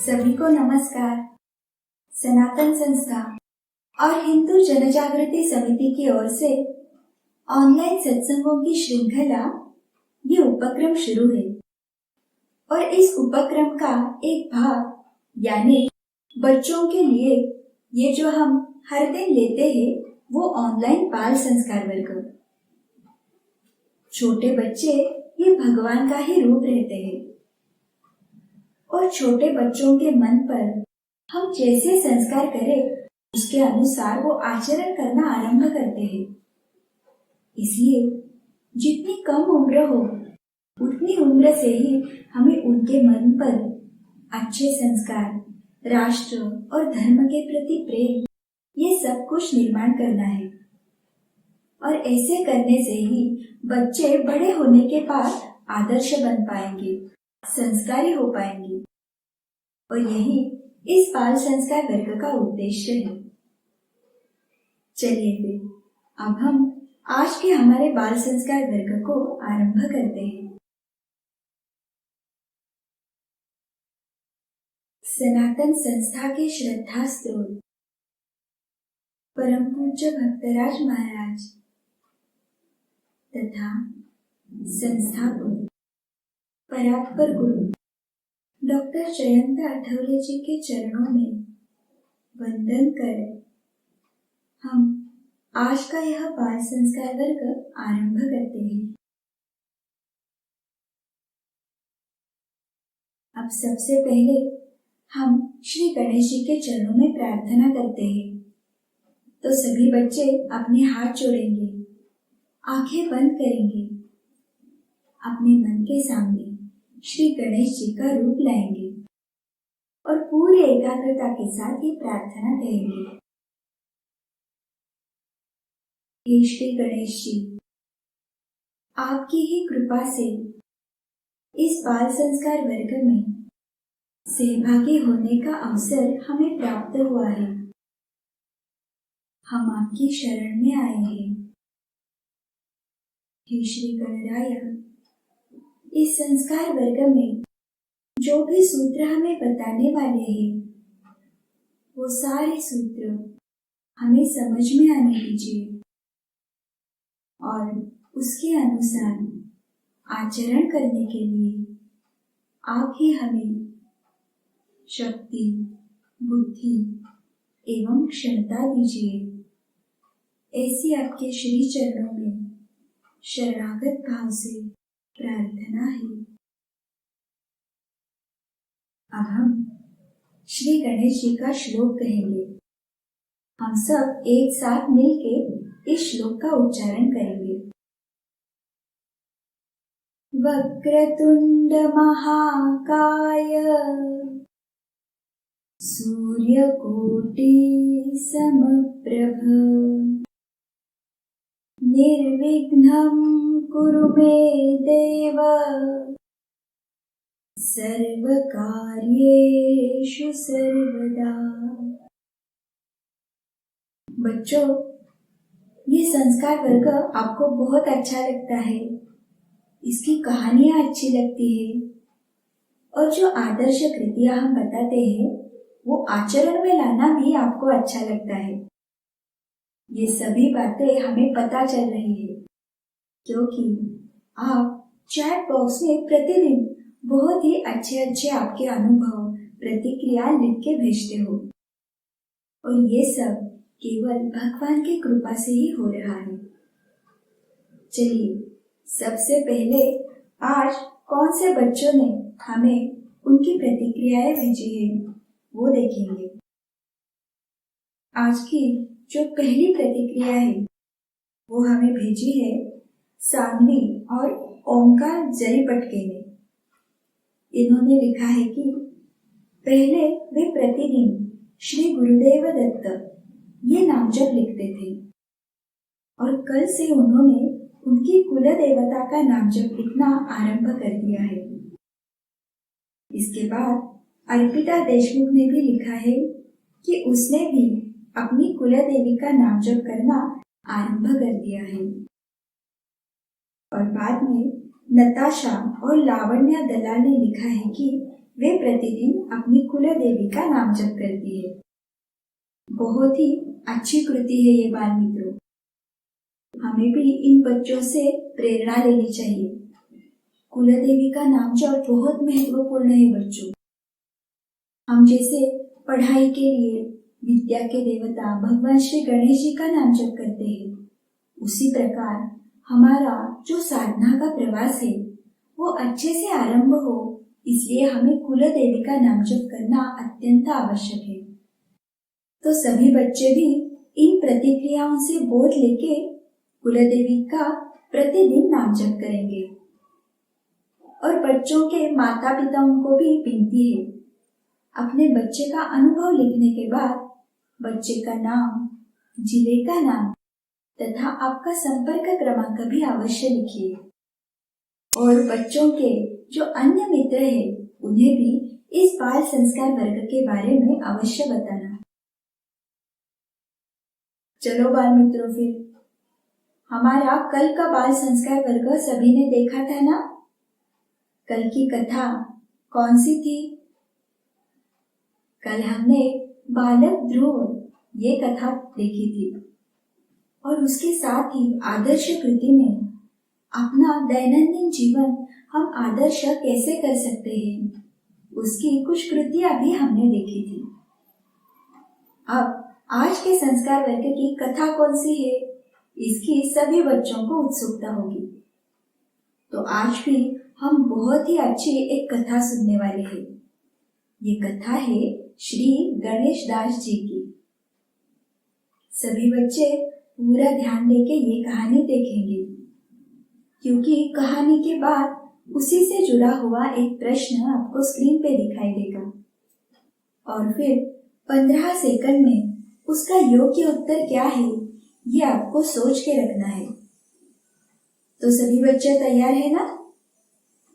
सभी को नमस्कार। सनातन संस्था और हिंदू जनजागृति समिति की ओर से ऑनलाइन सत्संगों की श्रृंखला ये उपक्रम शुरू है और इस उपक्रम का एक भाग यानी बच्चों के लिए ये जो हम हर दिन लेते हैं वो ऑनलाइन बाल संस्कार वर्ग। छोटे बच्चे ये भगवान का ही रूप रहते हैं और छोटे बच्चों के मन पर हम जैसे संस्कार करें उसके अनुसार वो आचरण करना आरंभ करते हैं। इसलिए जितनी कम उम्र हो उतनी उम्र से ही हमें उनके मन पर अच्छे संस्कार, राष्ट्र और धर्म के प्रति प्रेम ये सब कुछ निर्माण करना है और ऐसे करने से ही बच्चे बड़े होने के बाद आदर्श बन पाएंगे, संस्कारी हो पाएंगे और यही इस बाल संस्कार वर्ग का उद्देश्य है। चलिए फिर अब हम आज के हमारे बाल संस्कार वर्ग को आरंभ करते हैं। सनातन संस्था के श्रद्धा स्रोत परम पूज्य भक्तराज महाराज तथा संस्थापक परात्पर गुरु डॉक्टर जयंत आठवले जी के चरणों में वंदन कर हम आज का यह बाल संस्कार वर्ग आरंभ करते हैं। अब सबसे पहले हम श्री गणेश जी के चरणों में प्रार्थना करते हैं। तो सभी बच्चे अपने हाथ जोड़ेंगे, आंखें बंद करेंगे, अपने मन के सामने श्री गणेश जी का रूप लाएंगे और पूरी एकाग्रता के साथ ये प्रार्थना करेंगे। हे श्री गणेश जी, आपकी ही कृपा से इस बाल संस्कार वर्ग में सहभागी होने का अवसर हमें प्राप्त हुआ है। हम आपकी शरण में आए हैं। हे श्री गणराय, इस संस्कार वर्ग में जो भी सूत्र हमें बताने वाले हैं वो सारे सूत्र हमें समझ में आने दीजिए और उसके अनुसार आचरण करने के लिए आप ही हमें शक्ति, बुद्धि एवं क्षमता दीजिए। ऐसी आपके श्री चरणों में शरणागत भाव से प्रार्थना है। अब हम श्री गणेश जी का श्लोक कहेंगे। हम सब एक साथ मिलकर इस श्लोक का उच्चारण करेंगे। वक्रतुंड महाकाय सूर्यकोटि समप्रभ निर्विघ्नं कुरु मे देव सर्वकार्येषु सर्वदा। बच्चों, ये संस्कार वर्ग आपको बहुत अच्छा लगता है, इसकी कहानियां अच्छी लगती है और जो आदर्श कृतियां हम बताते हैं वो आचरण में लाना भी आपको अच्छा लगता है। ये सभी बातें हमें पता चल रही है क्योंकि आप चैट बॉक्स में प्रतिदिन बहुत ही अच्छे आपके अनुभव, प्रतिक्रिया लिख के भेजते हो और ये सब केवल भगवान की कृपा से ही हो रहा है। चलिए, सबसे पहले आज कौन से बच्चों ने हमें उनकी प्रतिक्रियाएं भेजी है वो देखेंगे। आज की जो पहली प्रतिक्रिया है वो हमें भेजी है सान्वी और ओंकार जरीपटके ने। इन्होंने लिखा है कि पहले वे प्रतिदिन श्री गुरुदेव दत्त ये नाम जप लिखते थे और कल से उन्होंने उनकी कुल देवता का नाम जप लिखना आरंभ कर दिया है। इसके बाद अर्पिता देशमुख ने भी लिखा है कि उसने भी अपनी कुल देवी का नाम जप करना आरंभ कर दिया है और बाद में नताशा और लावण्या दलाल ने लिखा है कि वे प्रतिदिन अपनी कुल देवी का नाम जप करती है। बहुत ही अच्छी कृति है ये बाल मित्रों। हमें भी इन बच्चों से प्रेरणा लेनी चाहिए। कुल देवी का नाम जप बहुत महत्वपूर्ण है बच्चों। हम जैसे पढ़ाई के लिए विद्या के देवता भगवान श्री गणेश जी का नाम जप करते हैं, उसी प्रकार हमारा जो साधना का प्रवास है वो अच्छे से आरंभ हो, इसलिए हमें कुल देवी का नाम जप करना अत्यंत आवश्यक है। तो सभी बच्चे भी इन प्रतिक्रियाओं से बोध लेके कुल देवी का प्रतिदिन नाम जप करेंगे। और बच्चों के माता पिताओं को भी विनती है, अपने बच्चे का अनुभव लिखने के बाद बच्चे का नाम, जिले का नाम तथा आपका संपर्क क्रमांक भी अवश्य लिखिए। और बच्चों के जो अन्य मित्र हैं उन्हें भी इस बाल संस्कार वर्ग के बारे में अवश्य बताना। चलो बाल मित्रों, फिर हमारा कल का बाल संस्कार वर्ग सभी ने देखा था ना? कल की कथा कौन सी थी? कल हमने बालक ध्रुव ये कथा देखी थी और उसके साथ ही आदर्श कृति में अपना दैनंदिन जीवन हम आदर्श कैसे कर सकते हैं, उसकी कुछ कृतियां भी हमने देखी थी। अब आज के संस्कार वर्ग की कथा कौन सी है, इसकी सभी बच्चों को उत्सुकता होगी। तो आज भी हम बहुत ही अच्छी एक कथा सुनने वाले हैं। ये कथा है श्री गणेश दास जी की। सभी बच्चे पूरा ध्यान देके ये कहानी देखेंगे, क्योंकि कहानी के बाद उसी से जुड़ा हुआ एक प्रश्न आपको स्क्रीन पे दिखाई देगा और फिर 15 सेकंड में उसका योग्य उत्तर क्या है ये आपको सोच के रखना है। तो सभी बच्चे तैयार है ना?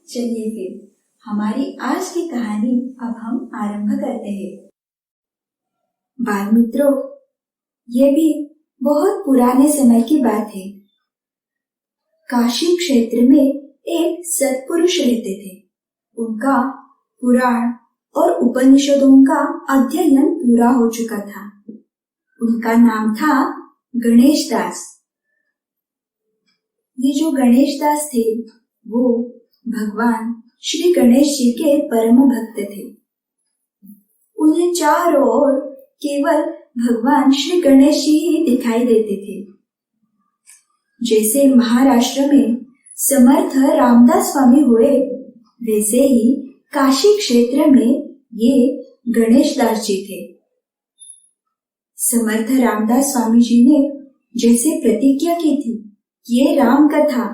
चलिए फिर हमारी आज की कहानी अब हम आरंभ करते हैं। बाल मित्रों, ये भी बहुत पुराने समय की बात है। काशी क्षेत्र में एक सत्पुरुष रहते थे। उनका पुराण और उपनिषदों का अध्ययन पूरा हो चुका था। उनका नाम था गणेश दास। ये जो गणेश दास थे वो भगवान श्री गणेश जी के परम भक्त थे। उन्हें चारों ओर केवल भगवान श्री गणेश जी ही दिखाई देते थे। जैसे महाराष्ट्र में समर्थ रामदास स्वामी हुए, वैसे ही काशी क्षेत्र में ये गणेश दास जी थे। समर्थ रामदास स्वामी जी ने जैसे प्रतिज्ञा की थी कि ये राम कथा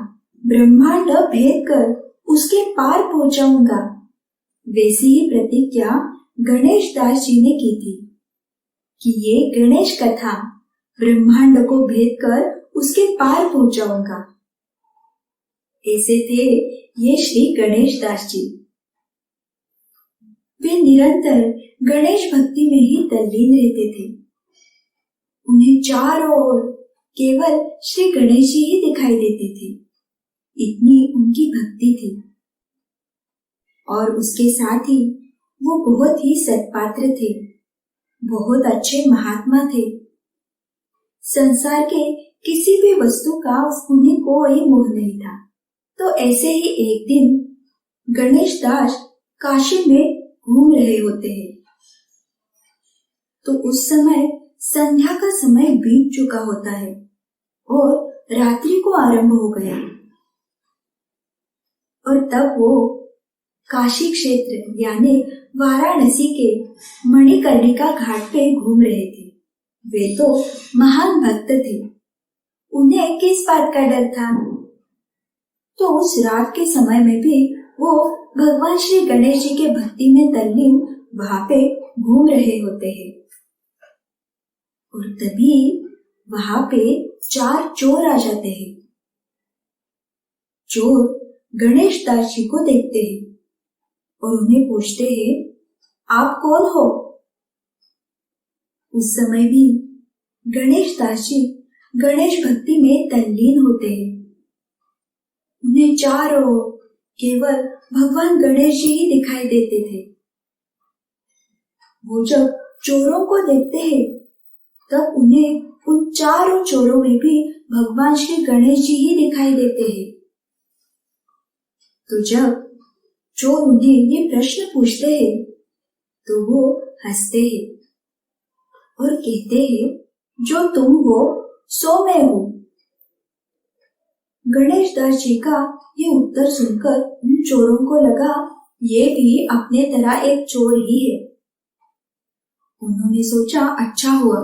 ब्रह्मांड भेद कर उसके पार पहुंचाऊंगा, वैसी ही प्रतिज्ञा गणेश दास जी ने की थी कि ये गणेश कथा ब्रह्मांड को भेद कर उसके पार पहुंचाऊंगा। ऐसे थे ये श्री गणेश दास जी। वे निरंतर गणेश भक्ति में ही तल्लीन रहते थे। उन्हें चारों ओर केवल श्री गणेश जी ही दिखाई देते थे, इतनी उनकी भक्ति थी। और उसके साथ ही वो बहुत ही सत्पात्र थे, बहुत अच्छे महात्मा थे। संसार के किसी भी वस्तु का उन्हें कोई मोह नहीं था। तो ऐसे ही एक दिन गणेश दास काशी में घूम रहे होते हैं। तो उस समय संध्या का समय बीत चुका होता है और रात्रि को आरंभ हो गया। और तब वो काशी क्षेत्र यानी वाराणसी के मणिकर्णिका घाट पे घूम रहे थे। वे तो महान भक्त थे, उन्हें किस बात का डर था। तो उस रात के समय में भी वो भगवान श्री गणेश जी के भक्ति में तल्लीन वहां पे घूम रहे होते हैं। और तभी वहां पे 4 चोर आ जाते हैं। चोर गणेश दास जी को देखते हैं और उन्हें पूछते हैं, आप कौन हो? उस समय भी गणेश दास जी गणेश भक्ति में तल्लीन होते हैं। उन्हें चारों केवल भगवान गणेश जी ही दिखाई देते थे। वो जब चोरों को देखते हैं तब उन्हें उन चारों चोरों में भी भगवान श्री गणेश जी ही दिखाई देते हैं। तो जब चोर उन्हें ये प्रश्न पूछते हैं तो वो हंसते हैं और कहते हैं, जो तुम हो सो मैं हूँ। गणेश दास जी का ये उत्तर सुनकर उन चोरों को लगा ये भी अपने तरह एक चोर ही है। उन्होंने सोचा, अच्छा हुआ,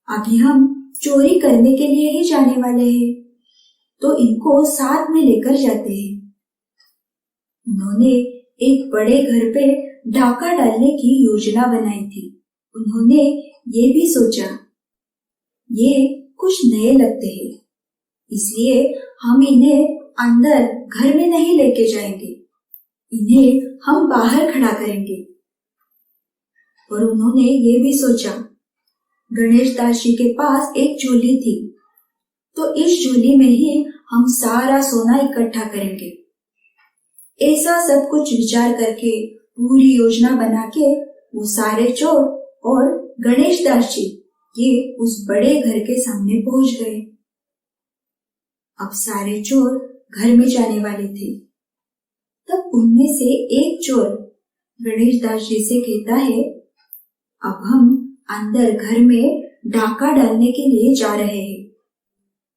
अभी हम चोरी करने के लिए ही जाने वाले हैं, तो इनको साथ में लेकर जाते हैं। उन्होंने एक बड़े घर पे डाका डालने की योजना बनाई थी। उन्होंने ये भी सोचा, ये कुछ नए लगते हैं, इसलिए हम इन्हें अंदर घर में नहीं लेके जाएंगे, इन्हें हम बाहर खड़ा करेंगे। और उन्होंने ये भी सोचा, गणेश दास जी के पास एक झोली थी, तो इस झोली में ही हम सारा सोना इकट्ठा करेंगे। ऐसा सब कुछ विचार करके पूरी योजना बना के वो सारे चोर और गणेश दास जी ये उस बड़े घर के सामने पहुंच गए। अब सारे चोर घर में जाने वाले थे। तब उनमें से एक चोर गणेश दास जी से कहता है, अब हम अंदर घर में डाका डालने के लिए जा रहे हैं।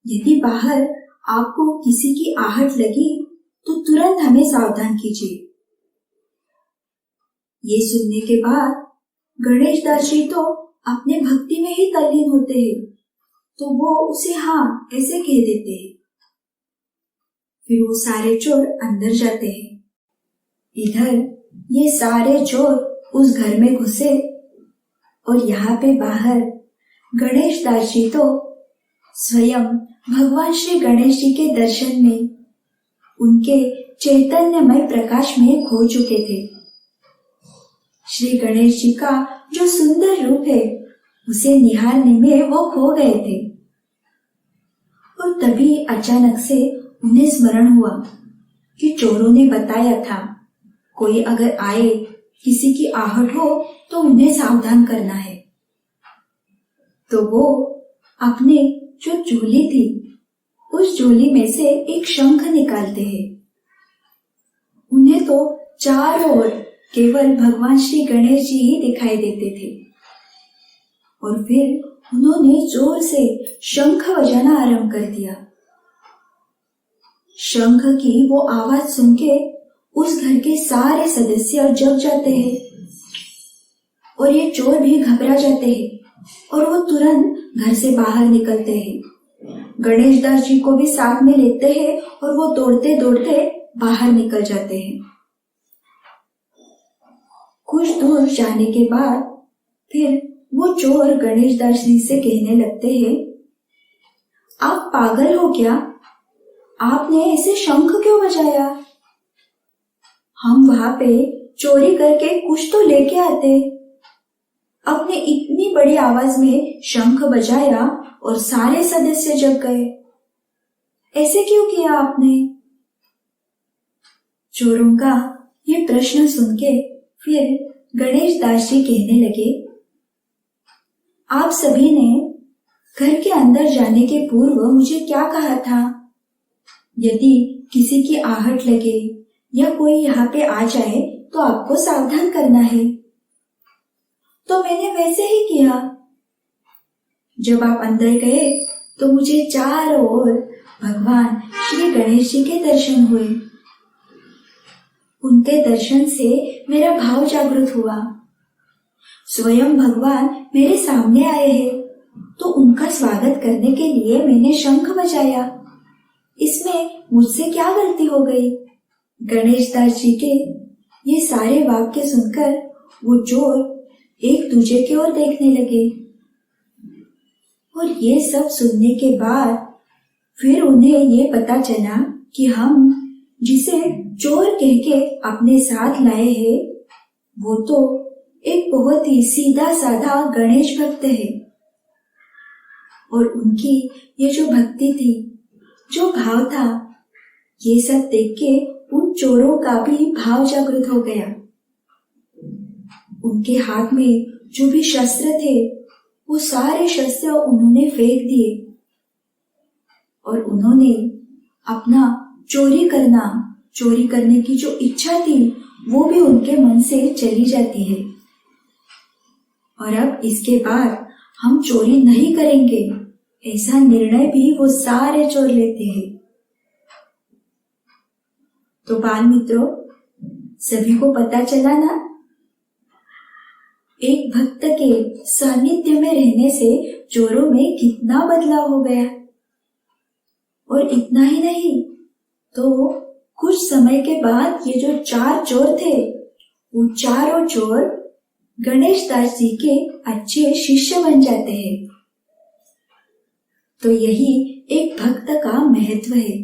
यदि बाहर आपको किसी की आहट लगी तो तुरंत हमें सावधान कीजिए। ये सुनने के बाद गणेश दास जी तो अपने भक्ति में ही तल्लीन होते हैं, तो वो उसे हाँ ऐसे कह देते हैं। फिर वो सारे चोर अंदर जाते हैं। इधर ये सारे चोर उस घर में घुसे और यहाँ पे बाहर गणेश दास जी तो स्वयं भगवान श्री गणेश जी के दर्शन में उनके चैतन्यमय प्रकाश में खो चुके थे। श्री गणेश जी का जो सुंदर रूप है उसे निहारने में वो खो गए थे। और तभी अचानक से उन्हें स्मरण हुआ कि चोरों ने बताया था, कोई अगर आए, किसी की आहट हो तो उन्हें सावधान करना है। तो वो अपने जो झोली थी उस झोली में से एक शंख निकालते हैं। उन्हें तो चारों ओर केवल भगवान श्री गणेश जी ही दिखाई देते थे। और फिर उन्होंने जोर से शंख बजाना आरंभ कर दिया। शंख की वो आवाज सुन के उस घर के सारे सदस्य जग जाते हैं और ये चोर भी घबरा जाते हैं और वो तुरंत घर से बाहर निकलते हैं। गणेश दास जी को भी साथ में लेते हैं और वो दौड़ते दौड़ते बाहर निकल जाते हैं। कुछ दूर जाने के बाद फिर वो चोर गणेश दास जी से कहने लगते हैं, आप पागल हो क्या? आपने ऐसे शंख क्यों बजाया? हम वहां पे चोरी करके कुछ तो लेके आते। आपने इतनी बड़ी आवाज में शंख बजाया और सारे सदस्य जग गए। ऐसे क्यों किया आपने? चोरों का ये प्रश्न सुन के फिर गणेश दास जी कहने लगे, आप सभी ने घर के अंदर जाने के पूर्व मुझे क्या कहा था? यदि किसी की आहट लगे या कोई यहाँ पे आ जाए तो आपको सावधान करना है। तो मैंने वैसे ही किया। जब आप अंदर गए तो मुझे चारों ओर भगवान श्री गणेश जी के दर्शन हुए। उनके दर्शन से मेरा भाव जागृत हुआ। स्वयं भगवान मेरे सामने आए हैं, तो उनका स्वागत करने के लिए मैंने शंख बजाया। इसमें मुझसे क्या गलती हो गई? गणेश दास जी के ये सारे वाक्य सुनकर वो चोर एक दूसरे की ओर देखने लगे। और ये सब सुनने के बाद फिर उन्हें ये पता चला कि हम जिसे चोर कह के अपने साथ लाए हैं वो तो एक बहुत ही सीधा साधा गणेश भक्त है। और उनकी ये जो भक्ति थी, जो भाव था, ये सब देख के उन चोरों का भी भाव जागृत हो गया। उनके हाथ में जो भी शस्त्र थे वो सारे शस्त्र उन्होंने फेंक दिए और उन्होंने अपना चोरी करने की जो इच्छा थी वो भी उनके मन से चली जाती है। और अब इसके बाद हम चोरी नहीं करेंगे, ऐसा निर्णय भी वो सारे चोर लेते हैं। तो बाल मित्रों, सभी को पता चला ना, एक भक्त के सानिध्य में रहने से चोरों में कितना बदलाव हो गया। और इतना ही नहीं, तो कुछ समय के बाद ये जो 4 चोर थे वो चारों चोर गणेश दास जी के अच्छे शिष्य बन जाते हैं। तो यही एक भक्त का महत्व है।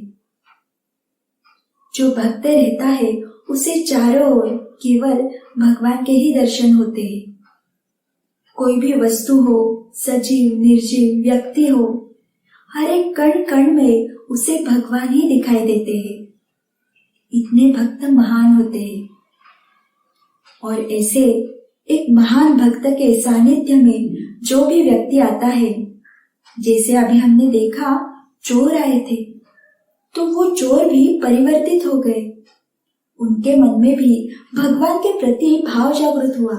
जो भक्त रहता है उसे चारों ओर केवल भगवान के ही दर्शन होते हैं। कोई भी वस्तु हो, सजीव निर्जीव व्यक्ति हो, हर एक कण कण में उसे भगवान ही दिखाई देते हैं। इतने भक्त महान होते हैं। और ऐसे एक महान भक्त के सानिध्य में जो भी व्यक्ति आता है, जैसे अभी हमने देखा चोर आए थे, तो वो चोर भी परिवर्तित हो गए। उनके मन में भी भगवान के प्रति भाव जागृत हुआ।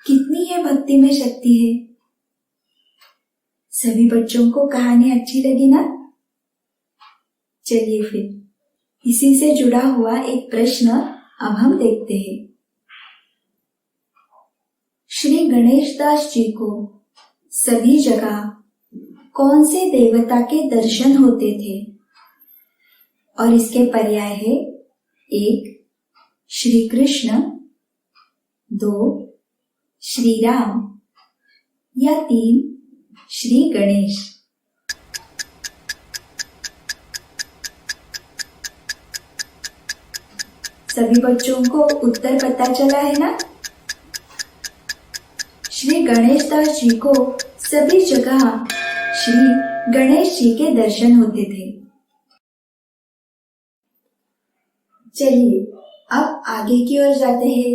कितनी है भक्ति में शक्ति है। सभी बच्चों को कहानी अच्छी लगी ना? चलिए फिर इसी से जुड़ा हुआ एक प्रश्न अब हम देखते हैं। श्री गणेश दास जी को सभी जगह कौन से देवता के दर्शन होते थे? और इसके पर्याय है 1 श्री कृष्ण, 2 श्री राम या 3 श्री गणेश। सभी बच्चों को उत्तर पता चला है ना? श्री गणेश दास जी को सभी जगह श्री गणेश जी के दर्शन होते थे। चलिए अब आगे की ओर जाते हैं।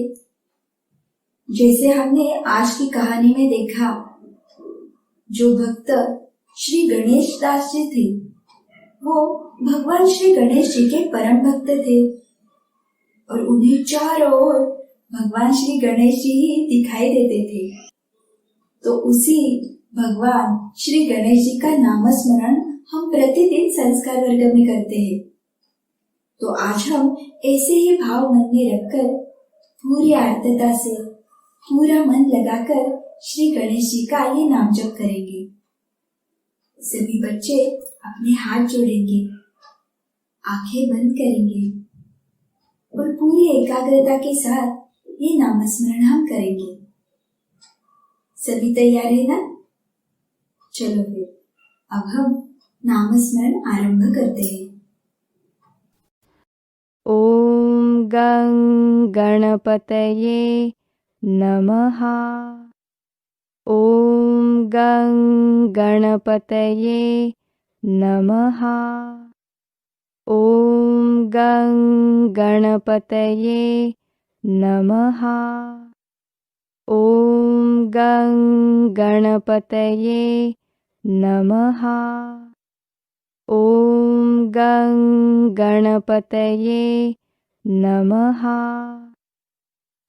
जैसे हमने आज की कहानी में देखा, जो भक्त श्री गणेश दास जी थे वो भगवान श्री गणेश जी के परम भक्त थे और उन्हें चारों ओर भगवान श्री गणेश जी ही दिखाई देते थे। तो उसी भगवान श्री गणेश जी का नामस्मरण हम प्रतिदिन संस्कार वर्ग में करते हैं। तो आज हम ऐसे ही भाव मन में रखकर पूरी आर्तता से पूरा मन लगाकर श्री गणेश जी का ये नाम जप करेंगे। सभी बच्चे अपने हाथ जोड़ेंगे, आंखें बंद करेंगे और पूरी एकाग्रता के साथ ये नामस्मरण हम करेंगे। सभी तैयार है ना? चलो फिर अब हम नामस्मरण आरंभ करते हैं। ओम गं गणपतये नमः। ओम गं गणपतये नमः। ओम गं गणपतये नमः। ओम गं गणपतये नमः। ओम गं गणपतये नमः।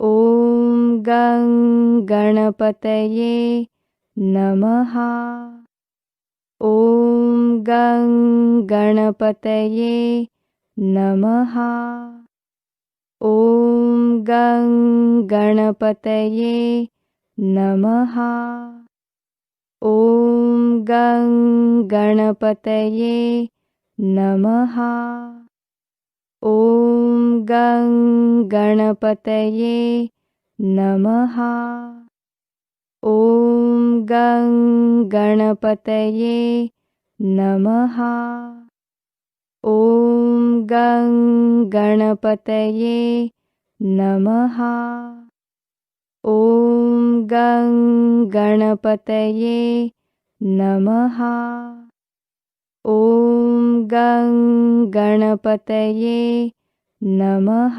ओम गं गणपतये नमः। ओम गं गणपतये नमः। ओम गं गणपतये नमः। ओम गं गणपतये नमः। ओम गं गणपतये नमः। ओम गं गणपतये नमः। ओम गं गणपतये नमः। ओम गं गणपतये नमः। ओम गं गणपतये नमः।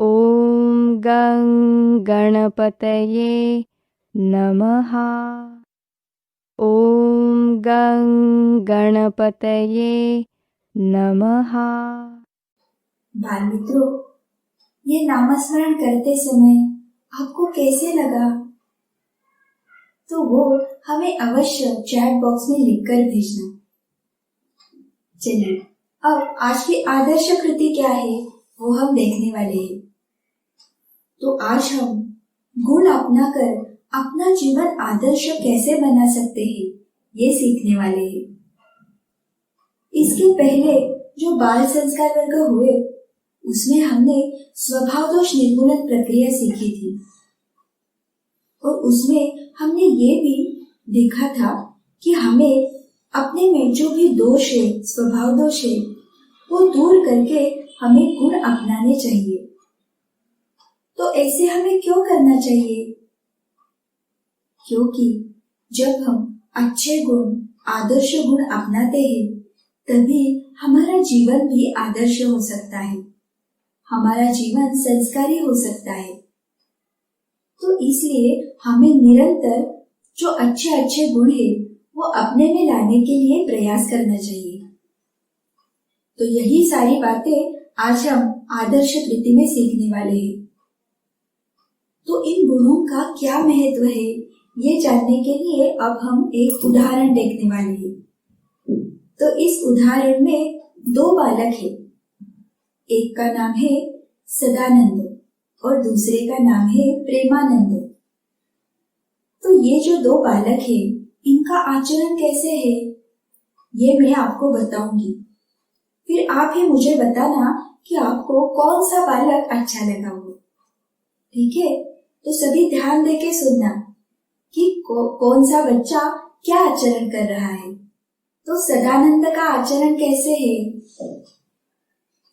ॐ गं गणपतये नमः। ॐ गं गणपतये नमः। बाल मित्रों, ये नामस्मरण करते समय आपको कैसे लगा? तो वो हमें अवश्य चैट बॉक्स में लिखकर भेजना। चलिए, अब आज की आदर्श कृति क्या है वो हम देखने वाले हैं। तो आज हम गुण अपनाकर अपना जीवन आदर्श कैसे बना सकते हैं ये सीखने वाले हैं। इसके पहले जो बाल संस्कार वर्ग हुए उसमें हमने स्वभाव दोष निर्मूलन प्रक्रिया सीखी थी और उसमें हमने ये भी देखा था कि हमें अपने में जो भी दोष है, स्वभाव दोष है, वो दूर करके हमें गुण अपनाने चाहिए। तो ऐसे हमें क्यों करना चाहिए? क्योंकि जब हम अच्छे गुण, आदर्श गुण अपनाते हैं तभी हमारा जीवन भी आदर्श हो सकता है, हमारा जीवन संस्कारी हो सकता है। तो इसलिए हमें निरंतर जो अच्छे अच्छे गुण है वो अपने में लाने के लिए प्रयास करना चाहिए। तो यही सारी बातें आज हम आदर्श कृति में सीखने वाले हैं। तो इन गुणों का क्या महत्व है ये जानने के लिए अब हम एक उदाहरण देखने वाले हैं। तो इस उदाहरण में दो बालक हैं। एक का नाम है सदानंद और दूसरे का नाम है प्रेमानंद। तो ये जो दो बालक हैं इनका आचरण कैसे है ये मैं आपको बताऊंगी। फिर आप ही मुझे बताना कि आपको कौन सा बालक अच्छा लगा वो। ठीक है, तो सभी ध्यान देके सुनना कि कौन सा बच्चा क्या आचरण कर रहा है। तो सदानंद का आचरण कैसे है?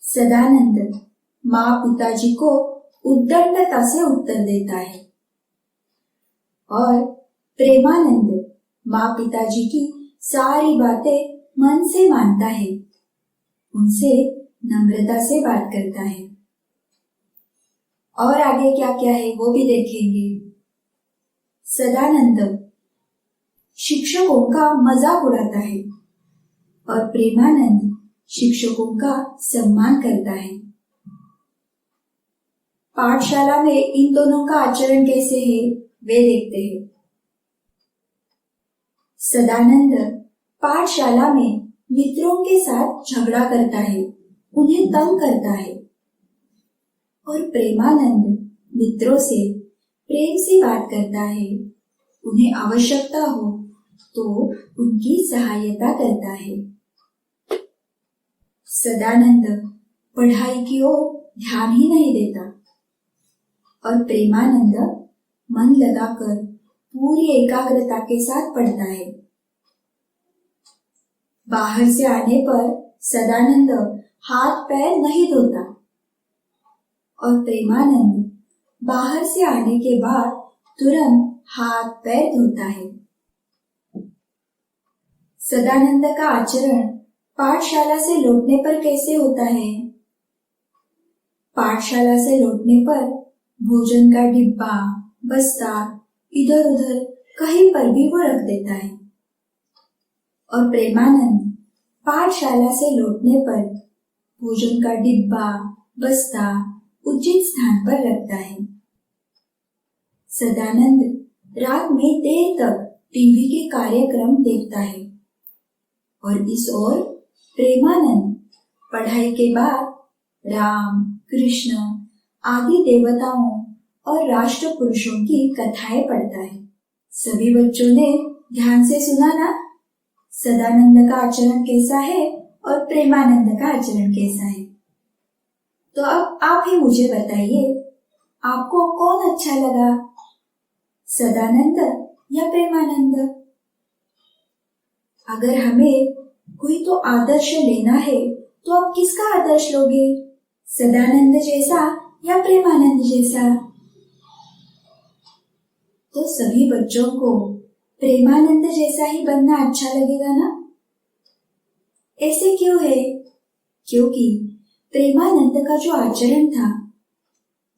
सदानंद माँ पिताजी को उद्दंडता से उत्तर देता है और प्रेमानंद माँ पिताजी की सारी बातें मन से मानता है, उनसे नम्रता से बात करता है। और आगे क्या क्या है वो भी देखेंगे। सदानंद शिक्षकों का मजाक उड़ाता है और प्रेमानंद शिक्षकों का सम्मान करता है। पाठशाला में इन दोनों का आचरण कैसे है वे देखते हैं। सदानंद पाठशाला में मित्रों के साथ झगड़ा करता है, उन्हें तंग करता है और प्रेमानंद मित्रों से प्रेम से बात करता है, उन्हें आवश्यकता हो तो उनकी सहायता करता है। सदानंद पढ़ाई की ओर ध्यान ही नहीं देता और प्रेमानंद मन लगाकर पूरी एकाग्रता के साथ पढ़ता है। बाहर से आने पर सदानंद हाथ पैर नहीं धोता और प्रेमानंद बाहर से आने के बाद तुरंत हाथ पैर धोता है। सदानंद का आचरण पाठशाला से लौटने पर कैसे होता है? पाठशाला से लौटने पर भोजन का डिब्बा, बस्ता इधर उधर कहीं पर भी वो रख देता है और प्रेमानंद पाठशाला से लौटने पर भोजन का डिब्बा, बस्ता उचित स्थान पर रखता है। सदानंद रात में देर तक टीवी के कार्यक्रम देखता है और इस ओर प्रेमानंद पढ़ाई के बाद राम, कृष्ण आदि देवताओं और राष्ट्र पुरुषों की कथाएं पढ़ता है। सभी बच्चों ने ध्यान से सुना ना? सदानंद का आचरण कैसा है और प्रेमानंद का आचरण कैसा है? तो अब आप ही मुझे बताइए, आपको कौन अच्छा लगा, सदानंद या प्रेमानंद? अगर हमें कोई तो आदर्श लेना है तो आप किसका आदर्श लोगे, सदानंद जैसा या प्रेमानंद जैसा? तो सभी बच्चों को प्रेमानंद जैसा ही बनना अच्छा लगेगा ना? ऐसे क्यों है? क्योंकि प्रेमानंद का जो आचरण था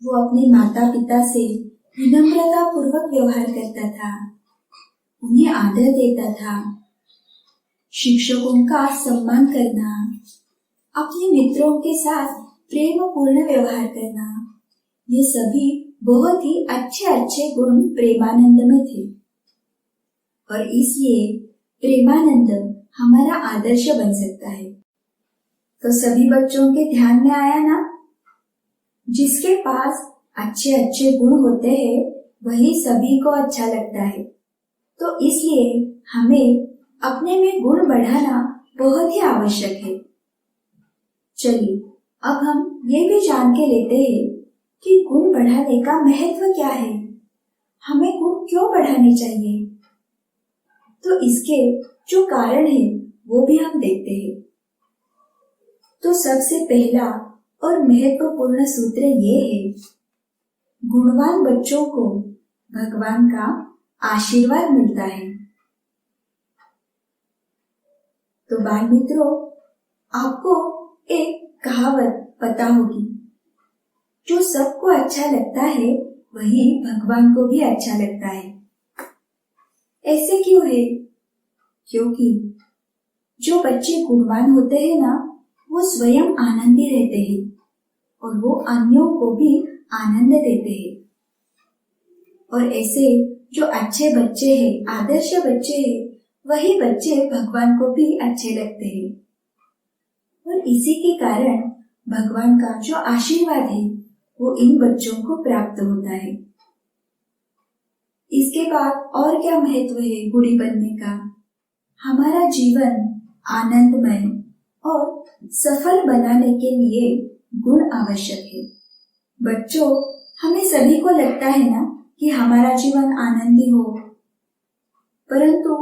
वो अपने माता पिता से विनम्रता पूर्वक व्यवहार करता था, उन्हें आदर देता था। शिक्षकों का सम्मान करना, अपने मित्रों के साथ प्रेम पूर्ण व्यवहार करना, ये सभी बहुत ही अच्छे अच्छे गुण प्रेमानंद में थे। और इसलिए प्रेमानंद हमारा आदर्श बन सकता है। तो सभी बच्चों के ध्यान में आया ना? जिसके पास अच्छे अच्छे गुण होते हैं वही सभी को अच्छा लगता है। तो इसलिए हमें अपने में गुण बढ़ाना बहुत ही आवश्यक है। चलिए अब हम ये भी जान के लेते हैं कि गुण बढ़ाने का महत्व क्या है, हमें गुण क्यों बढ़ाने चाहिए। तो इसके जो कारण है वो भी हम देखते हैं। तो सबसे पहला और महत्वपूर्ण सूत्र ये है, गुणवान बच्चों को भगवान का आशीर्वाद मिलता है। तो बाल मित्रों, आपको एक कहावत पता होगी, जो सबको अच्छा लगता है वही भगवान को भी अच्छा लगता है। ऐसे क्यों है? क्योंकि जो बच्चे गुणवान होते हैं ना, वो स्वयं आनंदी रहते हैं और वो अन्यों को भी आनंद देते हैं। और ऐसे जो अच्छे बच्चे हैं, आदर्श बच्चे हैं, वही बच्चे भगवान को भी अच्छे लगते हैं। और इसी के कारण भगवान का जो आशीर्वाद है वो इन बच्चों को प्राप्त होता है। इसके बाद और क्या महत्व है गुणी बनने का? हमारा जीवन आनंदमय और सफल बनाने के लिए गुण आवश्यक है। बच्चों, हमें सभी को लगता है ना कि हमारा जीवन आनंदी हो, परंतु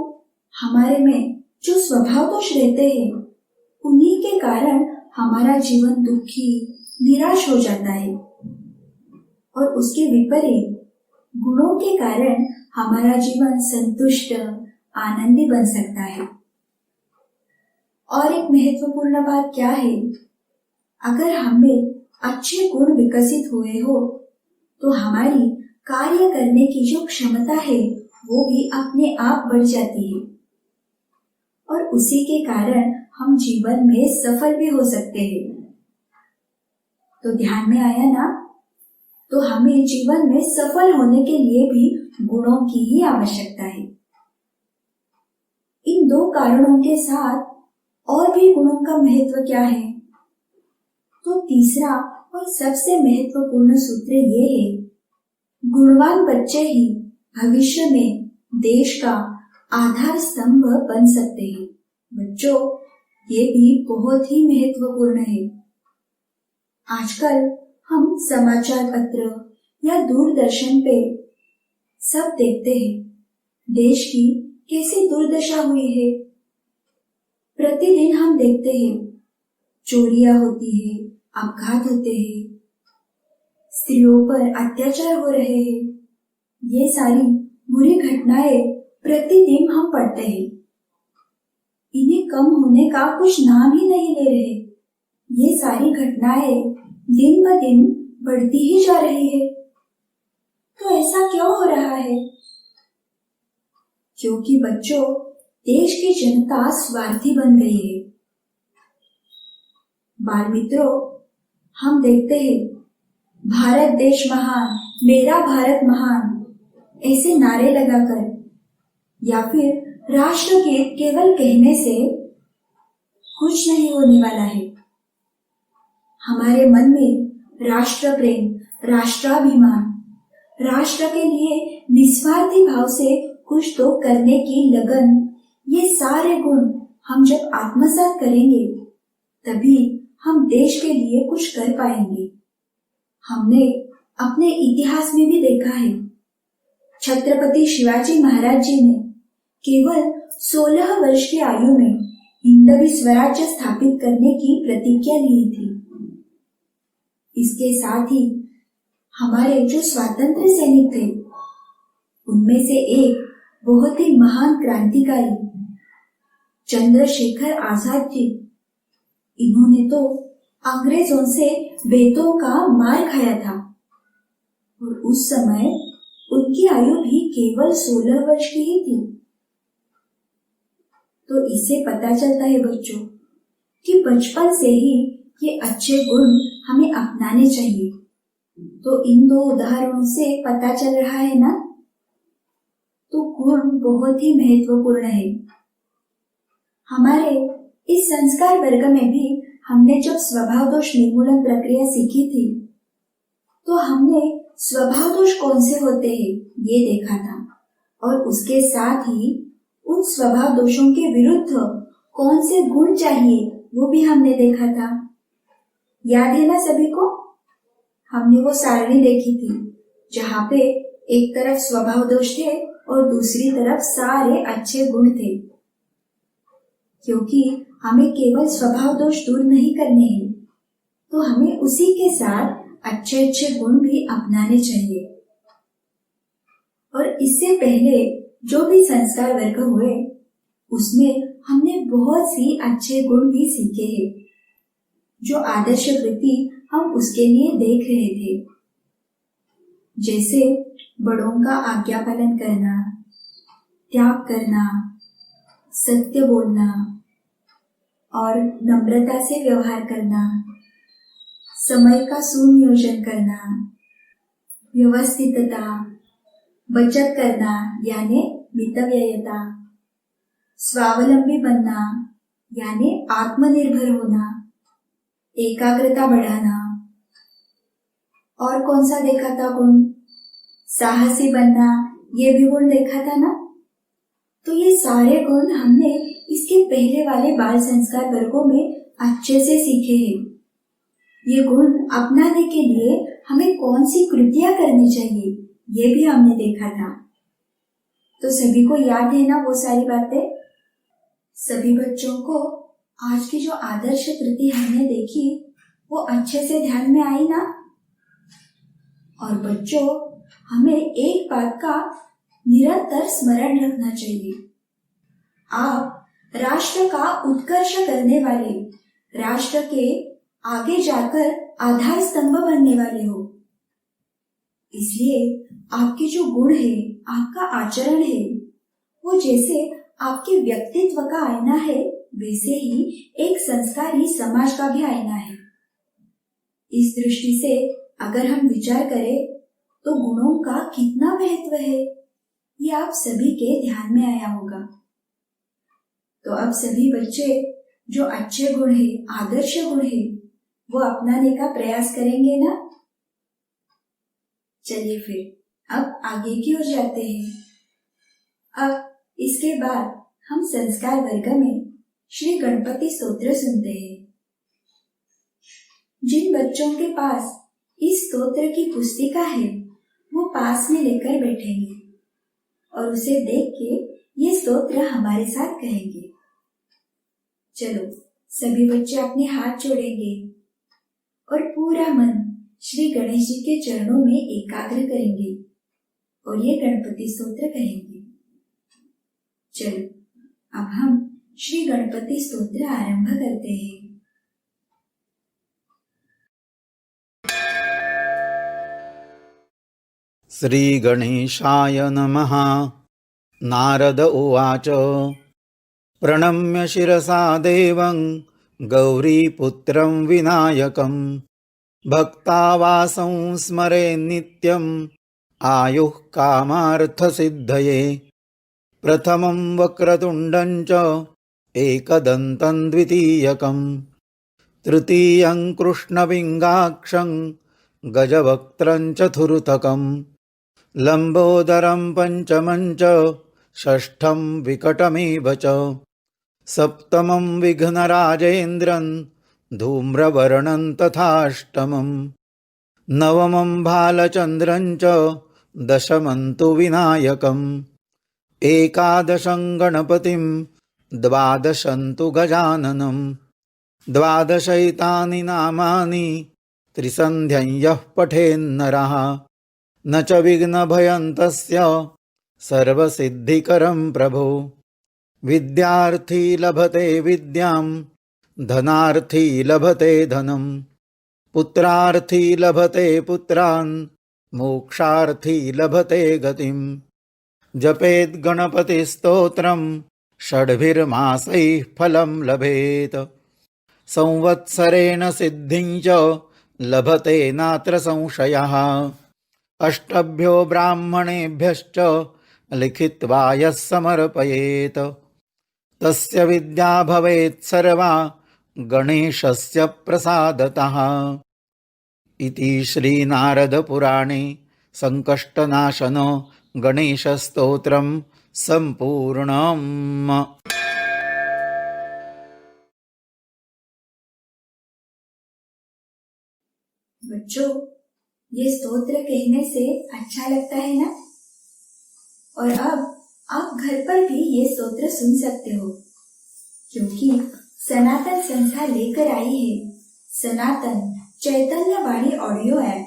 हमारे में जो स्वभाव दोष रहते हैं उन्हीं के कारण हमारा जीवन दुखी, निराश हो जाता है। और उसके विपरीत गुणों के कारण हमारा जीवन संतुष्ट, आनंदी बन सकता है। और एक महत्वपूर्ण बात क्या है, अगर हमें अच्छे गुण विकसित हुए हो तो हमारी कार्य करने की जो क्षमता है वो भी अपने आप बढ़ जाती है और उसी के कारण हम जीवन में सफल भी हो सकते हैं। तो ध्यान में आया ना? तो हमें जीवन में सफल होने के लिए भी गुणों की ही आवश्यकता है। इन दो कारणों के साथ और भी गुणों का महत्व क्या है? तो तीसरा और सबसे महत्वपूर्ण सूत्र ये है, गुणवान बच्चे ही भविष्य में देश का आधार स्तंभ बन सकते हैं। बच्चों, ये भी बहुत ही महत्वपूर्ण है। आजकल हम समाचार पत्र या दूरदर्शन पे सब देखते हैं, देश की कैसी दुर्दशा हुई है। प्रतिदिन हम देखते हैं चोरियां होती है, अपघात होते हैं, स्त्रियों पर अत्याचार हो रहे हैं। ये सारी बुरी घटनाएं प्रतिदिन हम पढ़ते हैं। इन्हें कम होने का कुछ नाम ही नहीं ले रहे। ये सारी घटनाएं दिन ब दिन बढ़ती ही जा रही है। तो ऐसा क्यों हो रहा है? क्योंकि बच्चों, देश की जनता स्वार्थी बन गई है। बाल मित्रों, हम देखते हैं भारत देश महान, मेरा भारत महान ऐसे नारे लगाकर या फिर राष्ट्रगीत केवल कहने से कुछ नहीं होने वाला है। हमारे मन में राष्ट्र प्रेम, राष्ट्राभिमान, राष्ट्र के लिए निस्वार्थी भाव से कुछ तो करने की लगन, ये सारे गुण हम जब आत्मसात करेंगे तभी हम देश के लिए कुछ कर पाएंगे। हमने अपने इतिहास में भी देखा है, छत्रपति शिवाजी महाराज जी ने केवल 16 वर्ष की आयु में हिंदवी स्वराज्य स्थापित करने की प्रतिज्ञा ली थी। इसके साथ ही हमारे जो स्वतंत्र सैनिक थे उनमें से एक बहुत ही महान क्रांतिकारी चंद्रशेखर आजाद जी, इन्होंने तो अंग्रेजों से बेतों का मार खाया था और उस समय उनकी आयु भी केवल 16 वर्ष की ही थी। तो इससे पता चलता है बच्चों कि बचपन से ही ये अच्छे गुण हमें अपनाने चाहिए। तो इन दो उदाहरणों से पता चल रहा है ना, तो गुण बहुत ही महत्वपूर्ण है। हमारे इस संस्कार वर्ग में भी हमने जब स्वभाव दोष निर्मूलन प्रक्रिया सीखी थी, तो हमने स्वभाव दोष कौन से होते हैं ये देखा था, और उसके साथ ही उन स्वभाव दोषों के विरुद्ध कौन से गुण चाहिए वो भी हमने देखा था। याद है ना सभी को? हमने वो सारणी देखी थी जहाँ पे एक तरफ स्वभाव दोष थे और दूसरी तरफ सारे अच्छे गुण थे। क्योंकि हमें केवल स्वभाव दोष दूर नहीं करने हैं, तो हमें उसी के साथ अच्छे अच्छे गुण भी अपनाने चाहिए। और इससे पहले जो भी संस्कार वर्ग हुए उसमें हमने बहुत सी अच्छे गुण भी सीखे हैं, जो आदर्श कृति हम उसके लिए देख रहे थे। जैसे बड़ों का आज्ञा पालन करना, त्याग करना, सत्य बोलना और नम्रता से व्यवहार करना, समय का सुनियोजन करना, व्यवस्थितता, बचत करना यानी मितव्ययता, स्वावलंबी बनना यानी आत्मनिर्भर होना, एकाग्रता बढ़ाना, और कौन सा देखा था गुण? साहसी बनना, ये भी गुण देखा था ना। तो ये सारे गुण हमने इसके पहले वाले बाल संस्कार वर्गों में अच्छे से सीखे हैं। ये गुण अपनाने के लिए हमें कौन सी कृतियां करनी चाहिए ये भी हमने देखा था। तो सभी को याद है ना वो सारी बातें? सभी बच्चों को आज की जो आदर्श कृति हमने देखी वो अच्छे से ध्यान में आई ना? और बच्चों, हमें एक बात का निरंतर स्मरण रखना चाहिए। आप राष्ट्र का उत्कर्ष करने वाले, राष्ट्र के आगे जाकर आधार स्तंभ बनने वाले हो। इसलिए आपके जो गुण है, आपका आचरण है, वो जैसे आपके व्यक्तित्व का आईना है, वैसे ही एक संस्कारी समाज का भी आईना है। इस दृष्टि से अगर हम विचार करें तो गुणों का कितना महत्व है ये आप सभी के ध्यान में आया होगा। तो अब सभी बच्चे जो अच्छे गुण है, आदर्श गुण है, वो अपनाने का प्रयास करेंगे ना? चलिए फिर अब आगे की ओर जाते हैं। अब इसके बाद हम संस्कार वर्ग में श्री गणपति स्तोत्र सुनते हैं। जिन बच्चों के पास इस स्तोत्र की पुस्तिका है वो पास में लेकर बैठेंगे और उसे देख के ये स्तोत्र हमारे साथ कहेंगे। चलो सभी बच्चे अपने हाथ जोड़ेंगे और पूरा मन श्री गणेश जी के चरणों में एकाग्र करेंगे और ये गणपति स्तोत्र कहेंगे। चलो अब हम श्री गणपति स्तोत्र आरंभ करते हैं। श्री गणेशाय नमः। नारद उवाच प्रणम्य शिरसा देवं गौरीपुत्रं विनायकं भक्तावासं स्मरे नित्यम् आयुः कामार्थसिद्धये। प्रथमं वक्रतुण्डं च एकदन्तं द्वितीयकं तृतीयं कृष्णविङ्गाक्षं गजवक्त्रं चतुर्थकं लम्बोदरं पंचमं च षष्ठं विकटमेव च सप्तमं विघ्नराजेन्द्रं धूम्रवर्णं तथाष्टमं नवमं भालचन्द्रं च दशमं तु विनायकम् एकादशं गणपतिं द्वादशं तु गजाननं द्वादशैतानि नामानि त्रिसन्ध्यं यः पठेन्नरः न च विघ्नभयं तस्य सर्वसिद्धिकरं प्रभो। विद्यार्थी लभते विद्यां धनार्थी लभते धनं पुत्रार्थी लभते पुत्रान् मोक्षार्थी लभते गतिम् जपेद् गणपतिस्तोत्रम् षड्भिर्मासैः फलं लभेत संवत्सरेण सिद्धिं च लभते नात्र संशयः अष्टभ्यो ब्राह्मणेभ्यश्च लिखित्वा यः समर्पयेत् तस्य विद्या भवेत् सर्वा गणेशस्य प्रसादतः इति श्रीनारदपुराणे संकष्टनाशन गणेशस्तोत्रम् सम्पूर्णम्। बच्चों, ये स्तोत्र कहने से अच्छा लगता है ना? और अब आप घर पर भी ये स्तोत्र सुन सकते हो, क्योंकि सनातन संस्था लेकर आई है सनातन चैतन्य वाणी ऑडियो ऐप।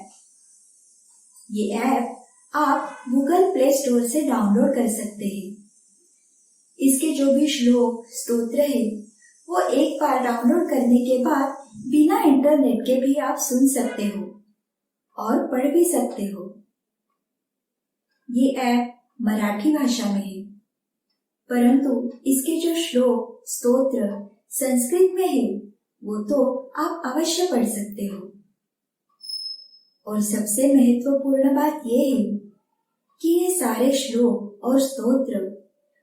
ये ऐप आप गूगल प्ले स्टोर से डाउनलोड कर सकते हैं। इसके जो भी श्लोक स्तोत्र है वो एक बार डाउनलोड करने के बाद बिना इंटरनेट के भी आप सुन सकते हो और पढ़ भी सकते हो। ये ऐप मराठी भाषा में है, परंतु इसके जो श्लोक स्तोत्र संस्कृत में है वो तो आप अवश्य पढ़ सकते हो। और सबसे महत्वपूर्ण बात ये है कि ये सारे श्लोक और स्तोत्र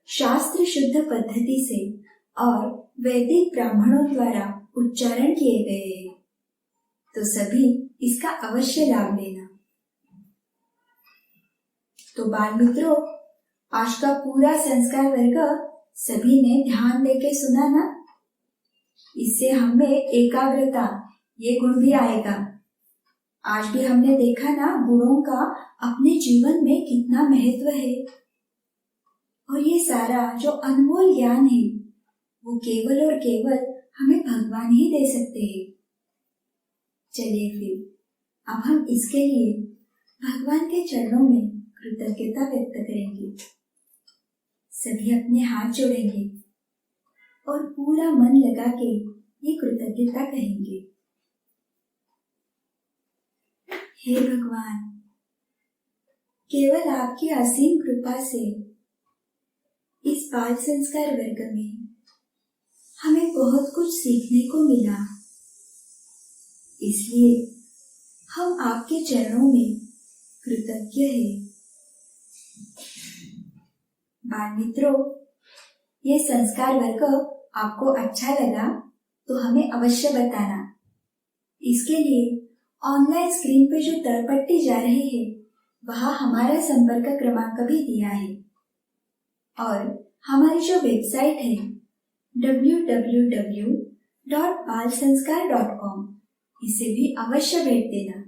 शास्त्र शुद्ध पद्धति से और वैदिक ब्राह्मणों द्वारा उच्चारण किए गए हैं, तो सभी इसका अवश्य लाभ लेना। तो बाल मित्रों, आज का पूरा संस्कार वर्ग सभी ने ध्यान देके सुना ना? इससे हमें एकाग्रता ये गुण भी आएगा। आज भी हमने देखा ना गुणों का अपने जीवन में कितना महत्व है। और ये सारा जो अनमोल ज्ञान है वो केवल और केवल हमें भगवान ही दे सकते हैं। चलिए फिर अब हम इसके लिए भगवान के चरणों में कृतज्ञता व्यक्त करेंगे। सभी अपने हाथ जोड़ेंगे और पूरा मन लगा के ये कृतज्ञता कहेंगे। हे भगवान, केवल आपकी असीम कृपा से इस बाल संस्कार वर्ग में हमें बहुत कुछ सीखने को मिला, इसलिए हम आपके चरणों में कृतज्ञ हैं। बाल मित्रों, ये संस्कार वर्ग आपको अच्छा लगा तो हमें अवश्य बताना। इसके लिए ऑनलाइन स्क्रीन पे जो तलपट्टी जा रही है वहाँ हमारा संपर्क क्रमांक भी दिया है, और हमारी जो वेबसाइट है www.balsanskar.com इसे भी अवश्य भेज देना।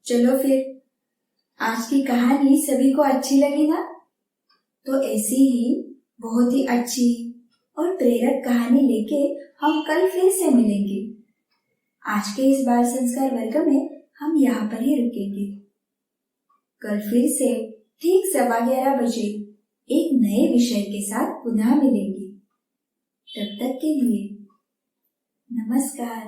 चलो फिर, आज की कहानी सभी को अच्छी लगी ना? तो ऐसी ही बहुत ही अच्छी और प्रेरक कहानी लेके हम कल फिर से मिलेंगे। आज के इस बाल संस्कार वर्ग में हम यहाँ पर ही रुकेंगे। कल फिर से ठीक 11:15 बजे एक नए विषय के साथ पुनः मिलेंगे। तब तक के लिए नमस्कार।